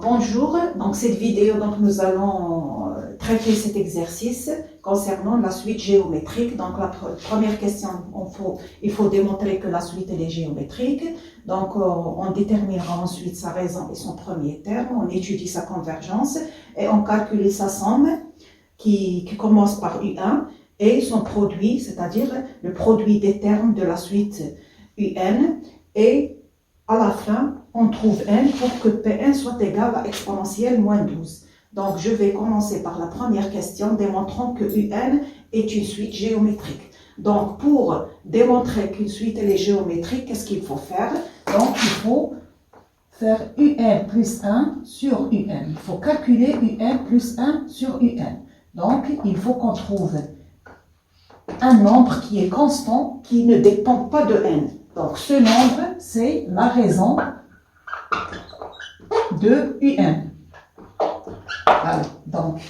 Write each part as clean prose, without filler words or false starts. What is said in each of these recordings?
Bonjour, donc cette vidéo, donc nous allons traiter cet exercice concernant la suite géométrique. Donc la première question, il faut démontrer que la suite elle est géométrique. Donc on déterminera ensuite sa raison et son premier terme, on étudie sa convergence et on calcule sa somme qui commence par U1 et son produit, c'est-à-dire le produit des termes de la suite UN, et à la fin, on trouve n pour que P1 soit égal à exponentielle moins 12. Donc, je vais commencer par la première question, démontrant que UN est une suite géométrique. Donc, pour démontrer qu'une suite elle est géométrique, qu'est-ce qu'il faut faire? Donc, il faut faire UN plus 1 sur UN. Il faut calculer UN plus 1 sur UN. Donc, il faut qu'on trouve un nombre qui est constant, qui ne dépend pas de n. Donc, ce nombre, c'est la raison de UN. Voilà. Donc,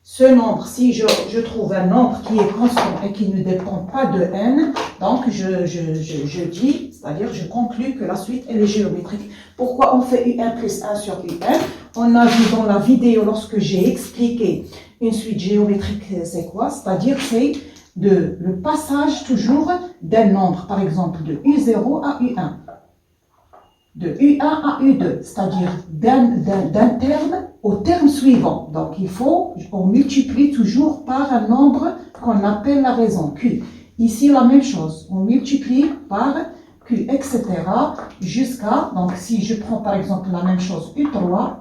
ce nombre, si je trouve un nombre qui est constant et qui ne dépend pas de n, donc je dis, c'est-à-dire je conclus que la suite elle est géométrique. Pourquoi on fait UN plus 1 sur UN? On a vu dans la vidéo, lorsque j'ai expliqué une suite géométrique, c'est quoi? C'est-à-dire c'est le passage toujours d'un nombre, par exemple de U0 à U1, de U1 à U2, c'est-à-dire d'un terme au terme suivant. Donc on multiplie toujours par un nombre qu'on appelle la raison Q. Ici la même chose, on multiplie par Q, etc. jusqu'à, donc si je prends par exemple la même chose U3,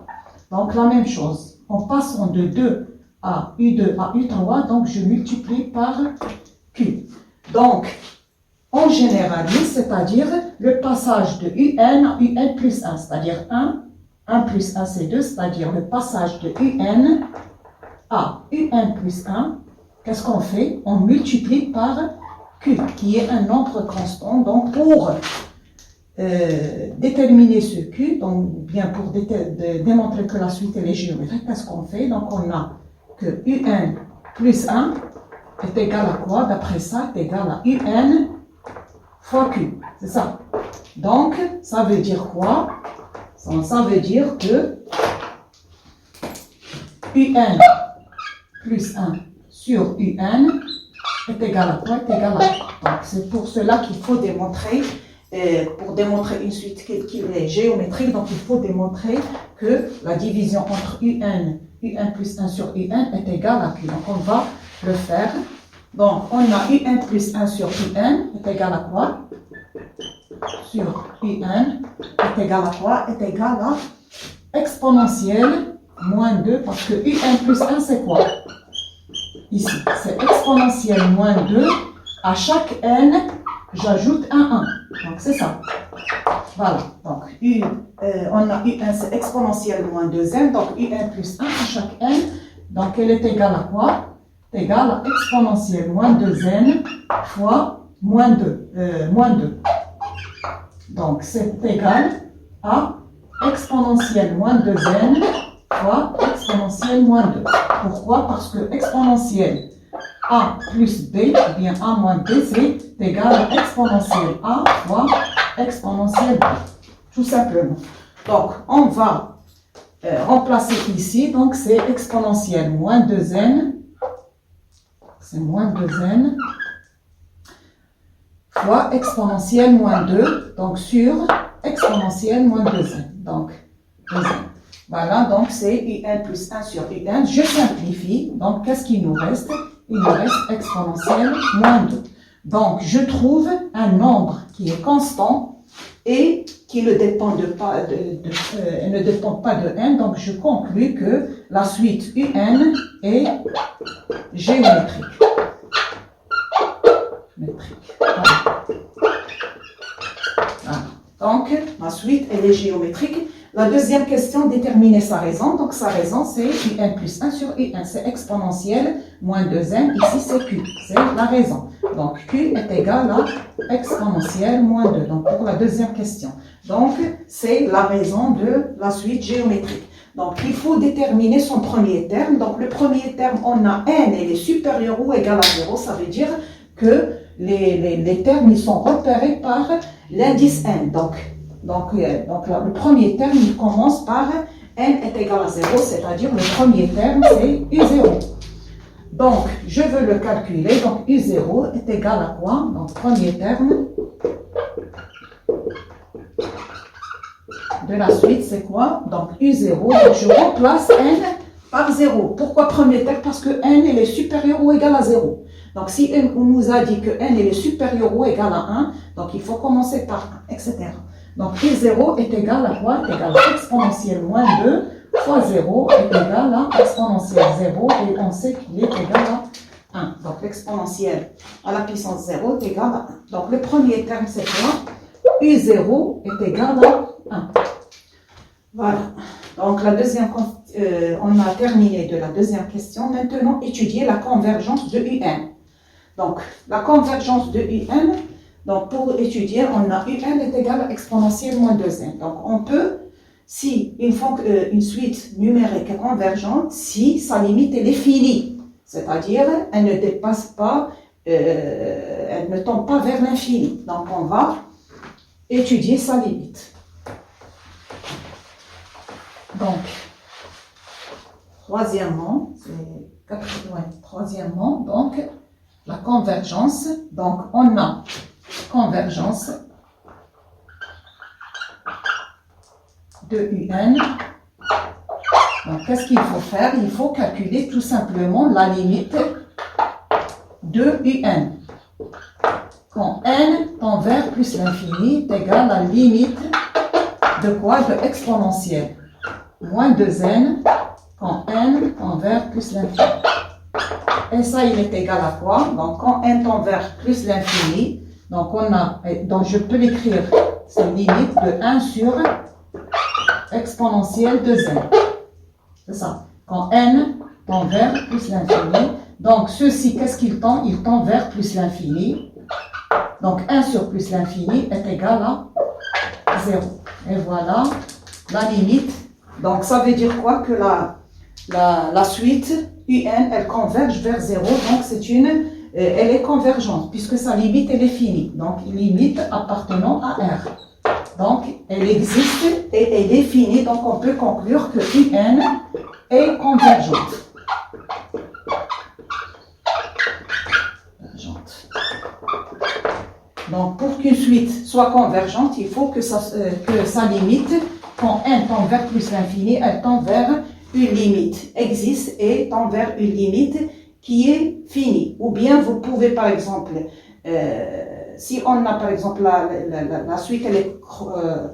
donc la même chose, en passant de 2 à U2 à U3, donc je multiplie par Q. Donc, on généralise, c'est-à-dire le passage de UN à UN plus 1, c'est-à-dire 1 plus 1 c'est 2, c'est-à-dire le passage de UN à UN plus 1, qu'est-ce qu'on fait? On multiplie par Q, qui est un nombre constant. Donc, pour déterminer ce Q, donc bien pour démontrer que la suite est géométrique, qu'est-ce qu'on fait? Donc, on a que UN plus 1 est égal à quoi? D'après ça, est égal à UN fois Q. C'est ça. Donc, ça veut dire quoi? Ça veut dire que UN plus 1 sur UN est égal à quoi? Est égal à quoi? Donc, c'est pour cela qu'il faut démontrer, pour démontrer une suite qui est géométrique, donc il faut démontrer que la division entre UN plus 1 sur UN est égal à Q. Donc, on va le faire. Donc, on a UN plus 1 sur UN est égal à quoi? Sur UN est égal à quoi? Est égal à exponentielle moins 2, parce que UN plus 1 c'est quoi? Ici, c'est exponentielle moins 2. À chaque n, j'ajoute un 1. Donc, c'est ça. Voilà. Donc, on a UN, c'est exponentielle moins 2n. Donc, UN plus 1 à chaque n. Donc, elle est égale à quoi? Est égale à exponentielle moins 2n fois moins 2. Donc, c'est égal à exponentielle moins 2n fois exponentielle moins 2. Pourquoi? Parce que exponentielle a plus b, ou bien a moins b, c'est égal à exponentielle a fois exponentielle b. Tout simplement. Donc, on va remplacer ici. Donc, c'est exponentielle moins 2n. C'est moins 2n fois exponentielle moins 2, donc sur exponentielle moins 2n. Donc, 2n. Voilà, donc c'est UN plus 1 sur UN. Je simplifie. Donc, qu'est-ce qu'il nous reste? Il nous reste exponentielle moins 2. Donc, je trouve un nombre qui est constant et qui ne dépend pas de n. Donc, je conclus que la suite UN est géométrique. Voilà. Donc, la suite, elle est géométrique. La deuxième question, déterminer sa raison. Donc, sa raison, c'est UN plus 1 sur UN. C'est exponentielle moins 2n. Ici, c'est Q. C'est la raison. Donc, Q est égal à exponentielle moins 2. Donc, pour la deuxième question. Donc, c'est la raison de la suite géométrique. Donc, il faut déterminer son premier terme. Donc, le premier terme, on a n, elle est supérieure ou égale à 0. Ça veut dire que les termes, ils sont repérés par l'indice n. Donc, le premier terme, il commence par n est égal à 0, c'est-à-dire le premier terme, c'est U0. Donc, je veux le calculer. Donc, U0 est égal à quoi? Donc, premier terme de la suite, c'est quoi? Donc, U0, donc je remplace n par 0. Pourquoi premier terme? Parce que n il est supérieur ou égal à 0. Donc, si on nous a dit que n il est supérieur ou égal à 1, donc il faut commencer par 1, etc. Donc, U0 est égal à quoi? Est égal à exponentielle moins 2 fois 0 est égal à exponentielle 0 et on sait qu'il est égal à 1. Donc, l'exponentielle à la puissance 0 est égal à 1. Donc, le premier terme, c'est quoi? U0 est égal à 1. Voilà. Donc, la deuxième, on a terminé de la deuxième question. Maintenant, étudier la convergence de UN. Donc, la convergence de UN, donc pour étudier, on a UN est égal à exponentielle moins 2n. Donc, on peut, si une suite numérique est convergente, si sa limite elle est finie, c'est-à-dire elle ne dépasse pas, elle ne tombe pas vers l'infini. Donc, on va étudier sa limite. Donc, troisièmement, donc, la convergence. Donc, on a convergence de UN. Donc, qu'est-ce qu'il faut faire? Il faut calculer tout simplement la limite de UN. Quand n tend vers plus l'infini est égal à la limite de quoi? De exponentielle. Moins 2n quand n tend vers plus l'infini. Et ça, il est égal à quoi? Donc, quand n tend vers plus l'infini, donc je peux l'écrire, c'est limite de 1 sur exponentielle de n. C'est ça. Quand n tend vers plus l'infini, donc ceci, qu'est-ce qu'il tend? Il tend vers plus l'infini. Donc, 1 sur plus l'infini est égal à 0. Et voilà la limite. Donc, ça veut dire quoi? Que la suite UN, elle converge vers 0. Donc, elle est convergente, puisque sa limite, elle est finie. Donc, limite appartenant à R. Donc, elle existe et elle est finie. Donc, on peut conclure que UN est convergente. Donc, pour qu'une suite soit convergente, il faut que sa limite, quand n tend vers plus l'infini, elle tend vers une limite, existe et tend vers une limite qui est finie. Ou bien vous pouvez par exemple, si on a par exemple la suite elle est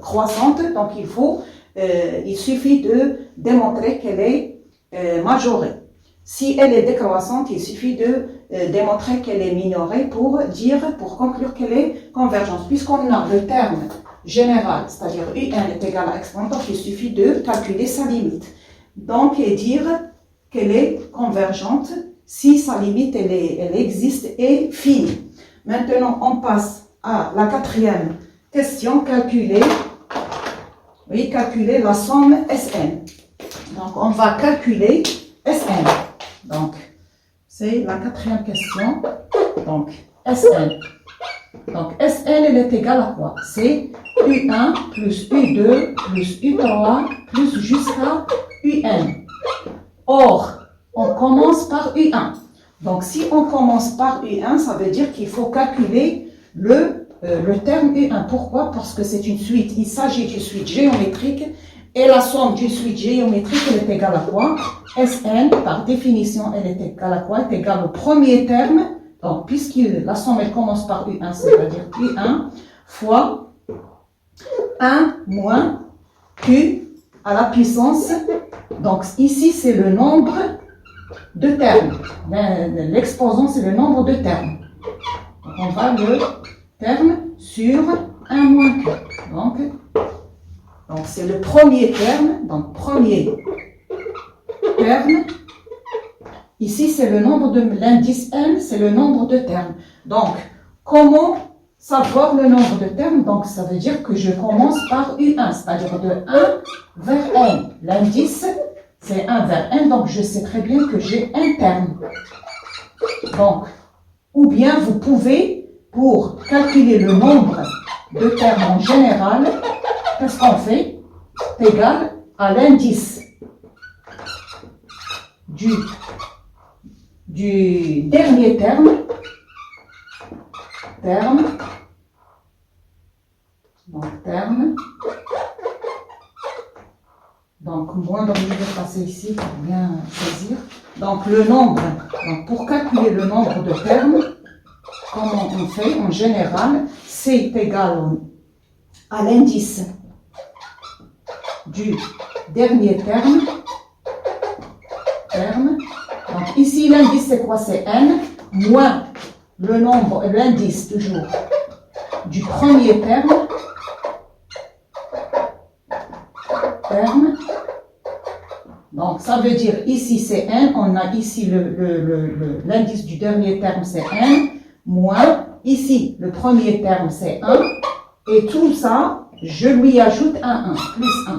croissante, donc il suffit de démontrer qu'elle est majorée. Si elle est décroissante, il suffit de démontrer qu'elle est minorée pour conclure qu'elle est convergente. Puisqu'on a le terme général, c'est-à-dire UN est égal à exponent, donc il suffit de calculer sa limite. Donc, et dire qu'elle est convergente si sa limite, elle existe et finie. Maintenant, on passe à la quatrième question, calculer la somme Sn. Donc, on va calculer Sn. Donc, c'est la quatrième question. Donc, Sn. Donc, Sn, elle est égale à quoi? C'est U1 plus U2 plus U3 plus jusqu'à UN. Or, on commence par U1. Donc, si on commence par U1, ça veut dire qu'il faut calculer le terme U1. Pourquoi? Parce que c'est une suite. Il s'agit d'une suite géométrique. Et la somme d'une suite géométrique, elle est égale à quoi? Sn, par définition, elle est égale à quoi? Elle est égale au premier terme. Donc, puisque la somme, elle commence par U1, c'est-à-dire U1 fois 1 moins Q à la puissance. Donc, ici, c'est le nombre de termes. L'exposant, c'est le nombre de termes. Donc, on va le terme sur 1 moins Q. Donc c'est le premier terme. Donc, premier terme. Ici, c'est le nombre de l'indice n, c'est le nombre de termes. Donc, comment savoir le nombre de termes? Donc, ça veut dire que je commence par U1, c'est-à-dire de 1 vers n. L'indice, c'est 1 vers n, donc je sais très bien que j'ai un terme. Donc, ou bien vous pouvez, pour calculer le nombre de termes en général, qu'est-ce qu'on fait? C'est égal à l'indice du dernier terme, donc moins, donc je vais passer ici pour bien saisir. Donc le nombre, donc pour calculer le nombre de termes, comment on fait en général, c'est égal à l'indice du dernier terme. Donc ici l'indice c'est quoi? C'est n moins le nombre, l'indice toujours du premier terme. Donc ça veut dire ici c'est n, on a ici l'indice du dernier terme c'est n, moins ici le premier terme c'est 1, et tout ça je lui ajoute un 1, plus 1.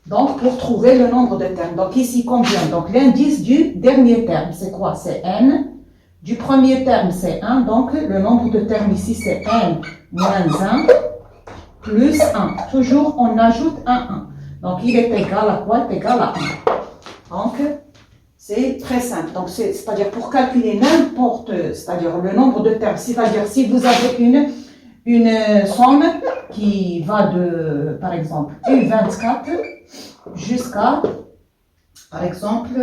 Donc pour trouver le nombre de termes, donc ici combien? Donc l'indice du dernier terme c'est quoi? C'est n, du premier terme c'est 1, donc le nombre de termes ici c'est n moins 1 plus 1, toujours on ajoute un 1. Donc, il est égal à quoi? Il est égal à 1. Donc, c'est très simple. Donc, c'est-à-dire pour calculer n'importe, c'est-à-dire le nombre de termes, c'est-à-dire si vous avez une somme qui va de, par exemple, U24 jusqu'à, par exemple,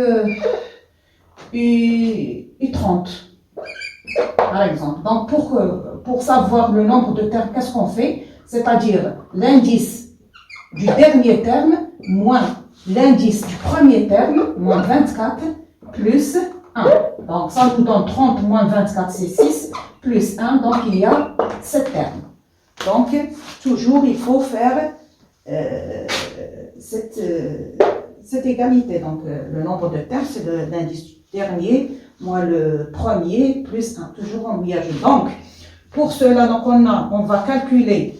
U30, par exemple. Donc, pour savoir le nombre de termes, qu'est-ce qu'on fait? C'est-à-dire l'indice du dernier terme moins l'indice du premier terme, moins 24, plus 1. Donc ça nous donne 30 moins 24, c'est 6, plus 1, donc il y a 7 termes. Donc toujours il faut faire cette égalité. Donc le nombre de termes, c'est l'indice du dernier moins le premier, plus 1. Toujours on lui ajoute. Donc pour cela, donc on va calculer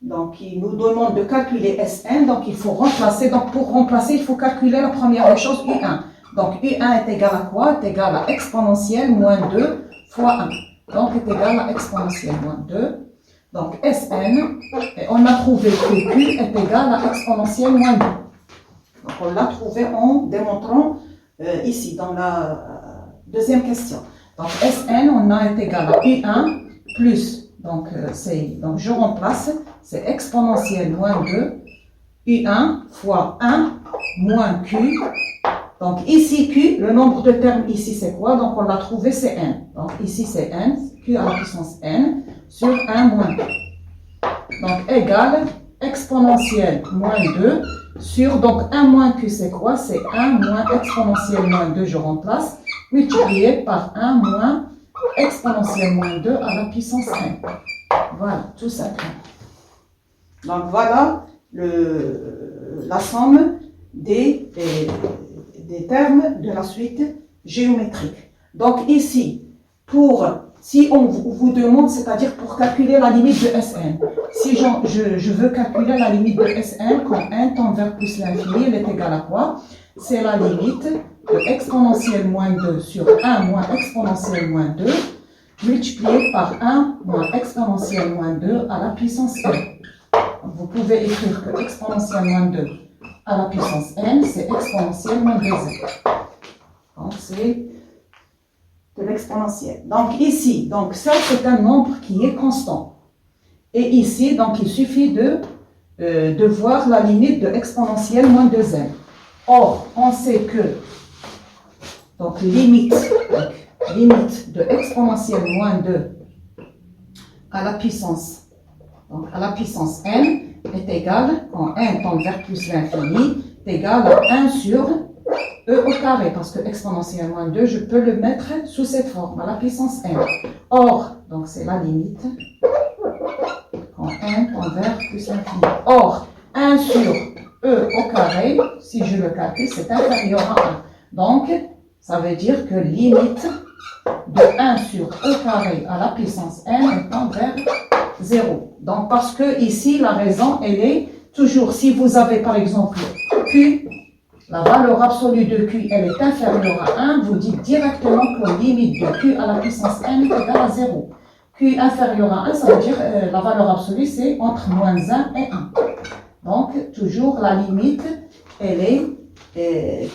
donc il nous demande de calculer Sn, donc il faut remplacer, donc pour remplacer il faut calculer la première chose U1. Donc U1 est égal à quoi? Est égal à exponentielle moins 2 fois 1. Donc est égal à exponentielle moins 2. Donc Sn, et on a trouvé que Q est égal à exponentielle moins 2. Donc on l'a trouvé en démontrant ici dans la deuxième question. Donc Sn, on a est égal à U1 plus, donc je remplace, c'est exponentielle moins 2, U1 fois 1 moins Q. Donc ici Q, le nombre de termes ici c'est quoi? Donc on l'a trouvé, c'est n. Donc ici c'est n, Q à la puissance n, sur 1 moins Q. Donc égale exponentielle moins 2 sur, donc 1 moins Q c'est quoi? C'est 1 moins exponentielle moins 2, je remplace, multiplié par 1 moins exponentielle moins 2 à la puissance n. Voilà, tout simplement. Donc voilà la somme des termes de la suite géométrique. Donc ici, si on vous demande, c'est-à-dire pour calculer la limite de Sn, si je veux calculer la limite de Sn quand n tend vers plus l'infini, elle est égale à quoi? C'est la limite de exponentielle moins 2 sur 1 moins exponentielle moins 2 multiplié par 1 moins exponentielle moins 2 à la puissance n. Vous pouvez écrire que exponentielle moins 2 à la puissance n, c'est exponentielle moins 2n. Donc c'est de l'exponentielle. Donc ici, donc ça c'est un nombre qui est constant. Et ici, donc il suffit de voir la limite de exponentielle moins 2n. Or, on sait que donc limite de exponentielle moins 2 à la puissance, donc à la puissance n est égale, quand n tend vers plus l'infini, est égal à 1 sur e au carré, parce que exponentielle moins 2, je peux le mettre sous cette forme, à la puissance n. Or, donc c'est la limite, quand n tend vers plus l'infini. Or, 1 sur e au carré, si je le calcule, c'est inférieur à 1. Donc, ça veut dire que limite de 1 sur e carré à la puissance n tend vers 0. Donc, parce que ici, la raison, elle est toujours, si vous avez par exemple Q, la valeur absolue de Q, elle est inférieure à 1, vous dites directement que la limite de Q à la puissance n est égale à 0. Q inférieur à 1, ça veut dire la valeur absolue, c'est entre moins 1 et 1. Donc, toujours la limite, elle est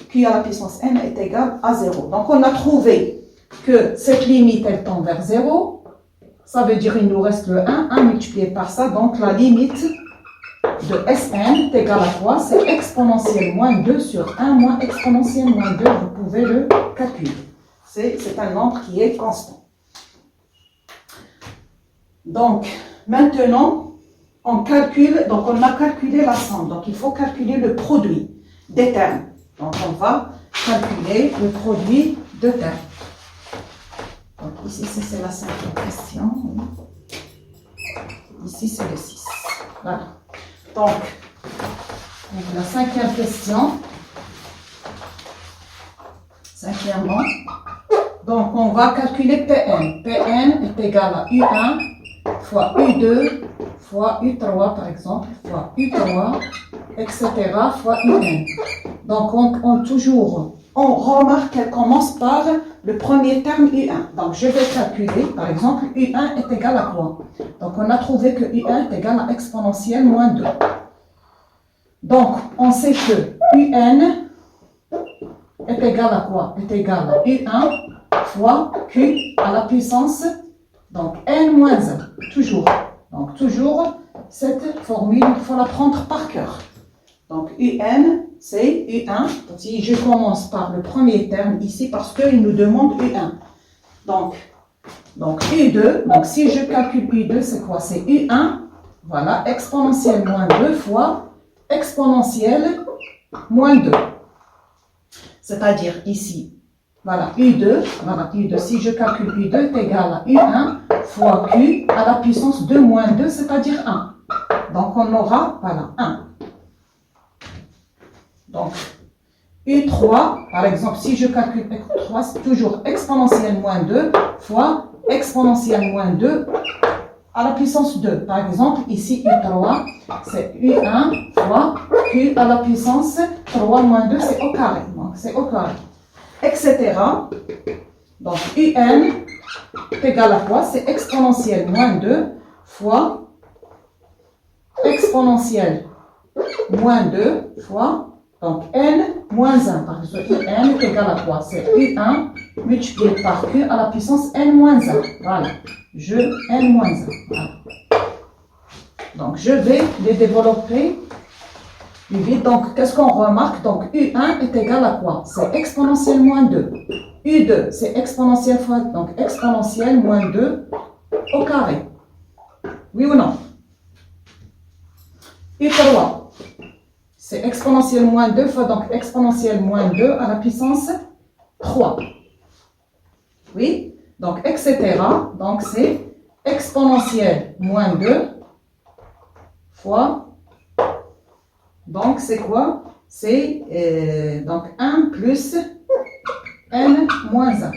q à la puissance n est égale à 0. Donc, on a trouvé que cette limite, elle tend vers 0. Ça veut dire qu'il nous reste le 1 multiplié par ça. Donc, la limite de Sn est égale à quoi? C'est exponentielle moins 2 sur 1 moins exponentielle moins 2. Vous pouvez le calculer. C'est un nombre qui est constant. Donc, maintenant, on calcule, donc on a calculé la somme. Donc, il faut calculer le produit des termes. Donc, on va calculer le produit de termes. Donc, ici, c'est la 5e question. Ici, c'est le 6. Voilà. Donc, la 5e question. Cinquièmement. Donc, on va calculer Pn. Pn est égal à U1 fois U2 fois U3, par exemple, fois U3, etc., fois UN. Donc, on remarque qu'elle commence par le premier terme U1. Donc, je vais calculer, par exemple, U1 est égal à quoi? Donc, on a trouvé que U1 est égal à exponentielle moins 2. Donc, on sait que UN est égal à quoi? Est égal à U1 fois Q à la puissance, donc N moins 1, toujours. Donc, toujours, cette formule, il faut la prendre par cœur. Donc, UN, c'est U1. Donc, si je commence par le premier terme ici, parce qu'il nous demande U1. Donc U2, donc si je calcule U2, c'est quoi? C'est U1, voilà, exponentielle moins 2 fois exponentielle moins 2. C'est-à-dire ici, voilà, U2, si je calcule U2 est égal à U1 fois Q à la puissance 2 moins 2, c'est-à-dire 1. Donc, on aura, voilà, 1. Donc, U3, par exemple, si je calcule U3, c'est toujours exponentielle moins 2 fois exponentielle moins 2 à la puissance 2. Par exemple, ici, U3, c'est U1 fois Q à la puissance 3 moins 2, c'est au carré. Donc, c'est au carré. Etc. Donc, UN est égal à quoi? C'est exponentielle moins 2 fois exponentielle moins 2 fois donc n moins 1. Par exemple, UN est égal à quoi? C'est U1 multiplié par Q à la puissance n moins 1. Voilà. N moins 1. Voilà. Donc, je vais les développer plus vite. Donc, qu'est-ce qu'on remarque? Donc, U1 est égal à quoi? C'est exponentielle moins 2. U2, c'est exponentielle fois, donc exponentielle moins 2 au carré. Oui ou non? U3, c'est exponentielle moins 2 fois, donc exponentielle moins 2 à la puissance 3. Oui? Donc, etc. Donc, c'est exponentielle moins 2 fois, donc c'est quoi? C'est donc 1 plus n moins 1.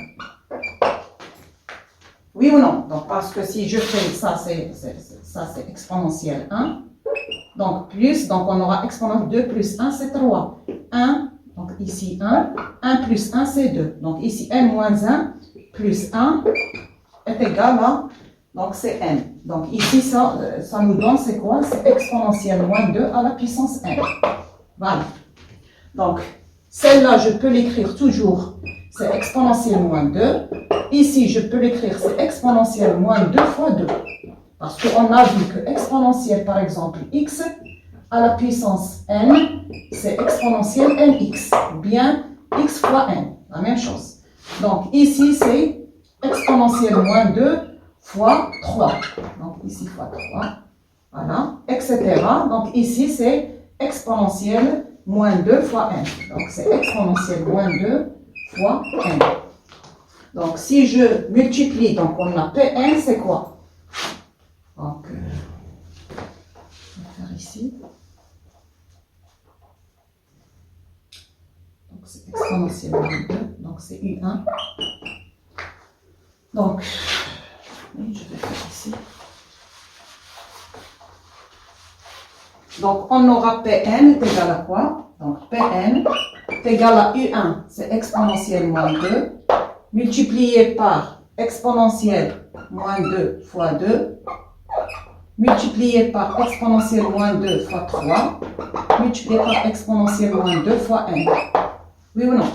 Oui ou non? Donc, parce que si je fais ça, c'est exponentielle 1. Donc, plus, donc on aura exponentielle 2 plus 1, c'est 3. 1, donc ici 1. 1 plus 1, c'est 2. Donc, ici n moins 1 plus 1 est égal à, donc c'est n. Donc, ici, ça nous donne, c'est quoi? C'est exponentielle moins 2 à la puissance n. Voilà. Donc, celle-là, je peux l'écrire toujours, c'est exponentielle moins 2. Ici, je peux l'écrire, c'est exponentielle moins 2 fois 2. Parce qu'on a vu que exponentielle, par exemple, x à la puissance n, c'est exponentielle nx, ou bien x fois n, la même chose. Donc, ici, c'est exponentielle moins 2 fois 3. Donc, ici, fois 3. Voilà, etc. Donc, ici, c'est exponentielle moins 2 fois n. Donc, c'est exponentielle moins 2 fois n. Donc, si je multiplie, donc on a Pn, c'est quoi? Donc, on va faire ici. Donc, c'est exponentielle moins 2. Donc, c'est U1. Donc, oui, je vais faire ici. Donc, on aura Pn est égal à quoi? Donc, Pn est égal à U1, c'est exponentielle moins 2, multiplié par exponentielle moins 2 fois 2, multiplié par exponentielle moins 2 fois 3, multiplié par exponentielle moins 2 fois n. Oui ou non?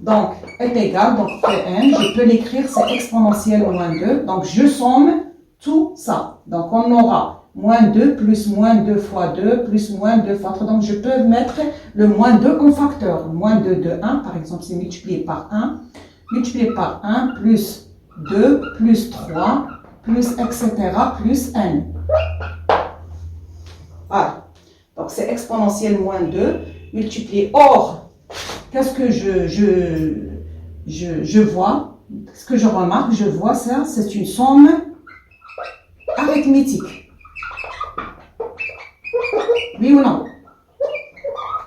Donc, est égal, donc Pn, je peux l'écrire, c'est exponentielle moins 2. Donc, je somme tout ça. Donc, on aura moins 2 plus moins 2 fois 2 plus moins 2 fois 3. Donc, je peux mettre le moins 2 en facteur. Moins 2 de 1, par exemple, c'est multiplié par 1. Multiplié par 1 plus 2 plus 3 plus etc. plus n. Voilà. Donc, c'est exponentielle moins 2 multiplié. Or, qu'est-ce que je vois? Ce que je remarque, je vois ça, c'est une somme arithmétique. Oui ou non?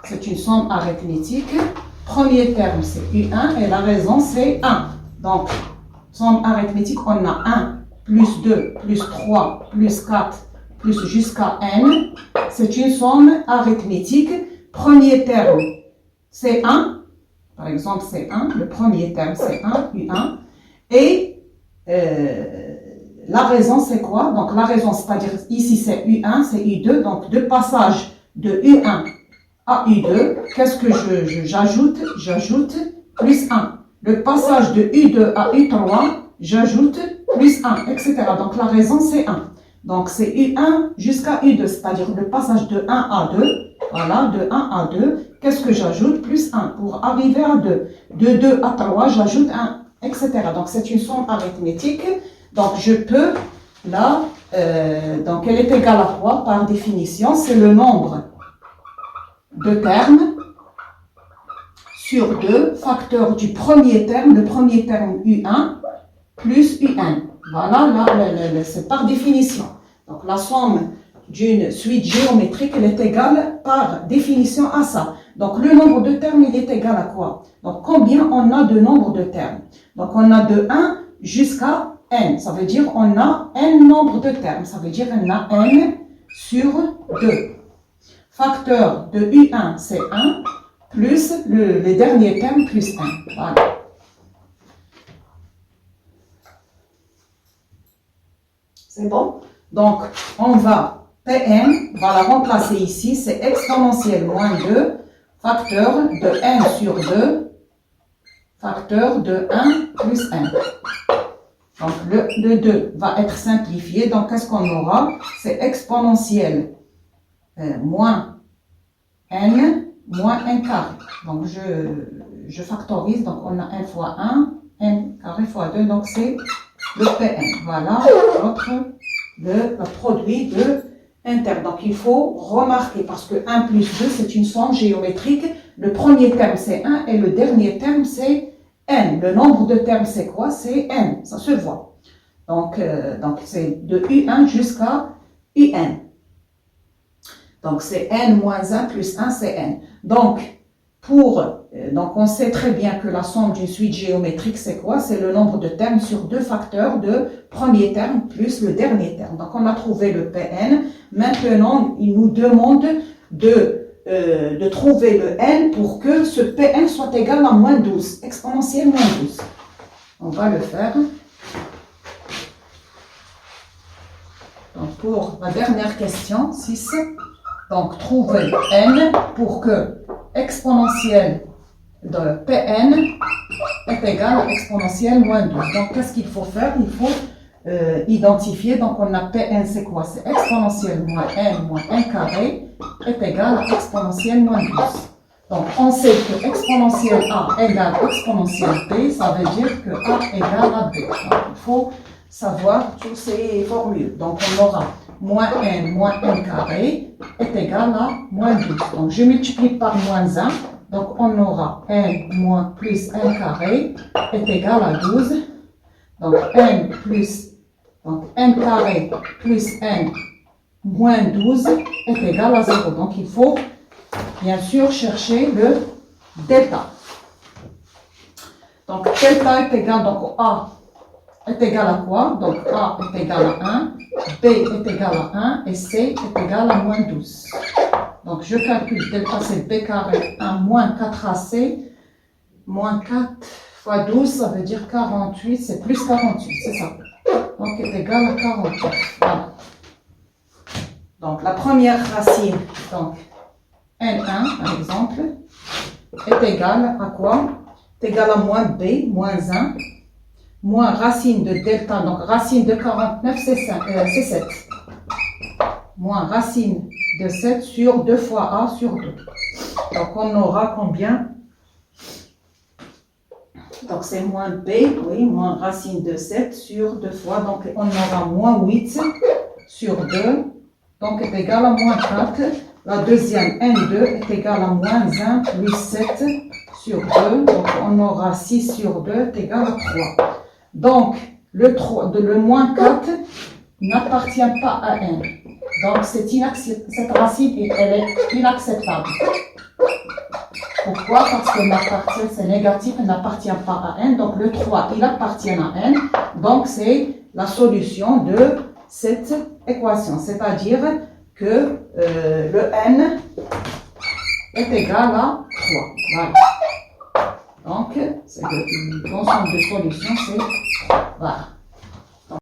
C'est une somme arithmétique. Premier terme, c'est U1 et la raison, c'est 1. Donc, somme arithmétique, on a 1 plus 2 plus 3 plus 4 plus jusqu'à n. C'est une somme arithmétique. Premier terme, c'est 1. Par exemple, c'est 1. Le premier terme, c'est 1, U1. Et la raison, c'est quoi? Donc, la raison, c'est-à-dire ici, c'est U1, c'est U2. Donc, de passage de U1 à U2, qu'est-ce que j'ajoute? J'ajoute plus 1. Le passage de U2 à U3, j'ajoute plus 1, etc. Donc, la raison, c'est 1. Donc, c'est U1 jusqu'à U2, c'est-à-dire le passage de 1 à 2. Voilà, de 1 à 2. Qu'est-ce que j'ajoute? Plus 1 pour arriver à 2. De 2 à 3, j'ajoute 1, etc. Donc, c'est une somme arithmétique. Donc, je peux, là, donc elle est égale à quoi? Par définition, c'est le nombre de termes sur 2, facteur du premier terme, le premier terme U1 plus UN. Voilà, là, c'est par définition. Donc, la somme d'une suite géométrique, elle est égale par définition à ça. Donc, le nombre de termes, il est égal à quoi? Donc, combien on a de nombre de termes? Donc, on a de 1 jusqu'à n. Ça veut dire on a n nombre de termes. Ça veut dire on a n sur 2. Facteur de U1, c'est 1, plus le dernier terme, plus 1. Voilà. C'est bon? Donc, on va, Pn, va la remplacer ici, c'est exponentielle moins 2, facteur de n sur 2, facteur de 1 plus n. Donc, le 2 va être simplifié. Donc, qu'est-ce qu'on aura? C'est exponentielle moins n moins n carré. Donc, je factorise. Donc, on a n fois 1, n carré fois 2. Donc, c'est le Pn. Voilà le produit de inter. Donc, il faut remarquer parce que 1 plus 2, c'est une somme géométrique. Le premier terme, c'est 1 et le dernier terme, c'est n. Le nombre de termes, c'est quoi? C'est n. Ça se voit. Donc c'est de U1 jusqu'à UN. Donc, c'est n moins 1 plus 1, c'est n. Donc, on sait très bien que la somme d'une suite géométrique, c'est quoi? C'est le nombre de termes sur deux facteurs de premier terme plus le dernier terme. Donc, on a trouvé le Pn. Maintenant, il nous demande de trouver le n pour que ce Pn soit égal à moins 12, exponentielle moins 12. On va le faire. Donc, pour la dernière question, 6. Donc, trouver n pour que exponentielle de Pn est égale à exponentielle moins 12. Donc, qu'est-ce qu'il faut faire? Il faut identifier. Donc, on a Pn, c'est quoi? C'est exponentielle moins n carré est égal à exponentielle moins 12. Donc, on sait que exponentielle a égale exponentielle b, ça veut dire que a égale à b. Donc, il faut savoir toutes ces formules. Donc, on aura moins n carré est égal à moins 12. Donc, je multiplie par moins 1. Donc, on aura n moins plus n carré est égal à 12. Donc, n carré plus n moins 12 est égal à 0. Donc, il faut bien sûr chercher le delta. Donc, delta est égal, donc A est égal à quoi? Donc, A est égal à 1, B est égal à 1 et C est égal à moins 12. Donc, je calcule delta, c'est B carré 1 moins 4AC, moins 4 fois 12, ça veut dire 48, c'est plus 48, c'est ça. Donc, est égal à 48. Voilà. Donc, la première racine, donc N1 par exemple, est égale à quoi? Est égale à moins B, moins 1, moins racine de delta, donc racine de 49, c'est 7. Moins racine de 7 sur 2 fois A sur 2. Donc, on aura combien? Donc, c'est moins B, oui, moins racine de 7 sur 2 fois. Donc, on aura moins 8 sur 2. Donc, est égal à moins 4. La deuxième, N2, est égale à moins 1 plus 7 sur 2. Donc, on aura 6 sur 2 est égal à 3. Donc, le moins 4 n'appartient pas à N. Donc, cette racine, elle est inacceptable. Pourquoi? Parce que la partielle, c'est négatif, elle n'appartient pas à N. Donc, le 3, il appartient à N. Donc, c'est la solution de cette équation. C'est-à-dire que le N est égal à 3. Voilà. Donc, l'ensemble de solutions, c'est 3. Voilà.